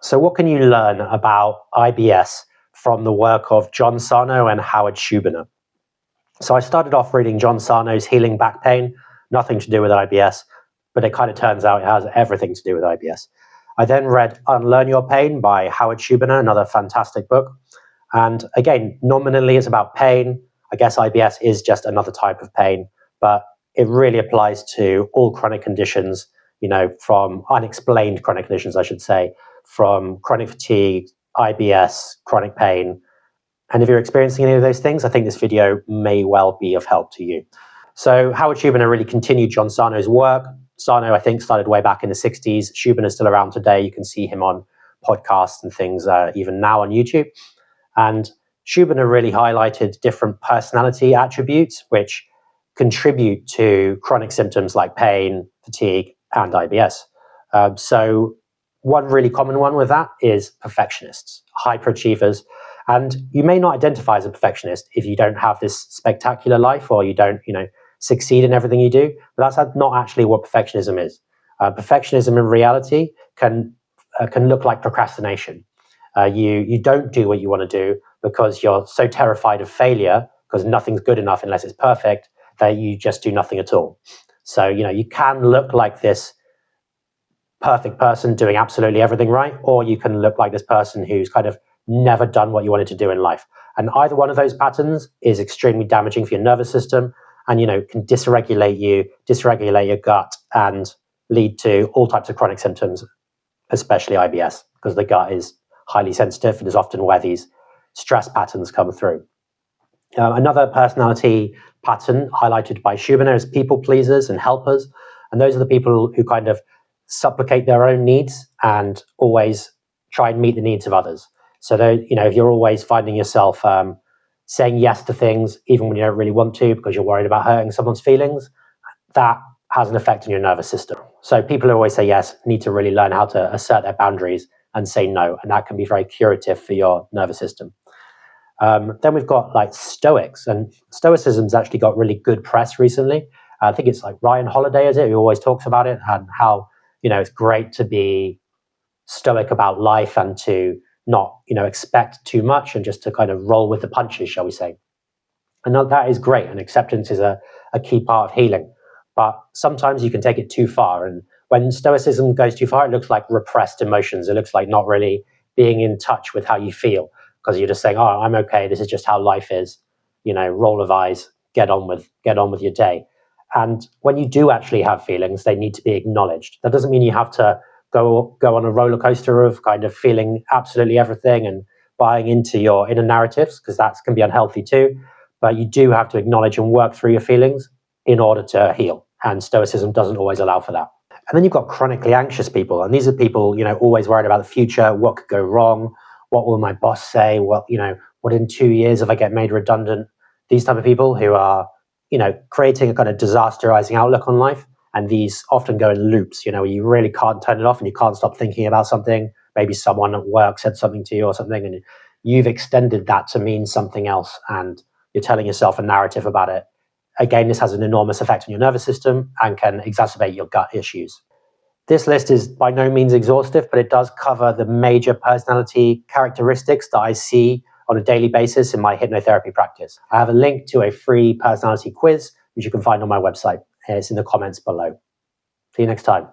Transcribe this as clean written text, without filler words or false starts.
So what can you learn about IBS from the work of John Sarno and Howard Schubiner? So I started off reading John Sarno's Healing Back Pain, nothing to do with IBS, but it kind of turns out it has everything to do with IBS. I then read Unlearn Your Pain by Howard Schubiner, another fantastic book. And again, nominally it's about pain. I guess IBS is just another type of pain, but it really applies to all chronic conditions, from unexplained chronic conditions, I should say, from chronic fatigue, IBS, chronic pain. And if you're experiencing any of those things, I think this video may well be of help to you. So Howard Schubiner really continued John Sarno's work. Sarno, I think, started way back in the 60s. Schubiner is still around today. You can see him on podcasts and things, even now on YouTube. And Schubiner really highlighted different personality attributes which contribute to chronic symptoms like pain, fatigue, and IBS. So one really common one with that is perfectionists, hyperachievers. And you may not identify as a perfectionist if you don't have this spectacular life or you don't, succeed in everything you do. But that's not actually what perfectionism is. Perfectionism in reality can look like procrastination. You don't do what you want to do because you're so terrified of failure, because nothing's good enough unless it's perfect, that you just do nothing at all. So, you can look like this perfect person doing absolutely everything right, or you can look like this person who's kind of never done what you wanted to do in life. And either one of those patterns is extremely damaging for your nervous system and, can dysregulate your gut and lead to all types of chronic symptoms, especially IBS, because the gut is highly sensitive and is often where these stress patterns come through. Another personality pattern highlighted by Schubiner is people pleasers and helpers. And those are the people who kind of supplicate their own needs and always try and meet the needs of others. So, if you're always finding yourself saying yes to things, even when you don't really want to, because you're worried about hurting someone's feelings, that has an effect on your nervous system. So people who always say yes need to really learn how to assert their boundaries and say no. And that can be very curative for your nervous system. Then we've got like Stoics, and Stoicism's actually got really good press recently. I think it's like Ryan Holiday, is it, who always talks about it and how, it's great to be stoic about life and to not, expect too much and just to kind of roll with the punches, shall we say. And that is great. And acceptance is a key part of healing. But sometimes you can take it too far. And when Stoicism goes too far, it looks like repressed emotions. It looks like not really being in touch with how you feel, because you're just saying, oh, I'm okay. This is just how life is. Roll of eyes, get on with your day. And when you do actually have feelings, they need to be acknowledged. That doesn't mean you have to go on a roller coaster of kind of feeling absolutely everything and buying into your inner narratives, because that can be unhealthy too. But you do have to acknowledge and work through your feelings in order to heal. And Stoicism doesn't always allow for that. And then you've got chronically anxious people. And these are people, always worried about the future. What could go wrong? What will my boss say? What in 2 years if I get made redundant? These type of people who are, creating a kind of disasterizing outlook on life. And these often go in loops, where you really can't turn it off and you can't stop thinking about something. Maybe someone at work said something to you or something, and you've extended that to mean something else, and you're telling yourself a narrative about it. Again, this has an enormous effect on your nervous system and can exacerbate your gut issues. This list is by no means exhaustive, but it does cover the major personality characteristics that I see on a daily basis in my hypnotherapy practice. I have a link to a free personality quiz, which you can find on my website. It's in the comments below. See you next time.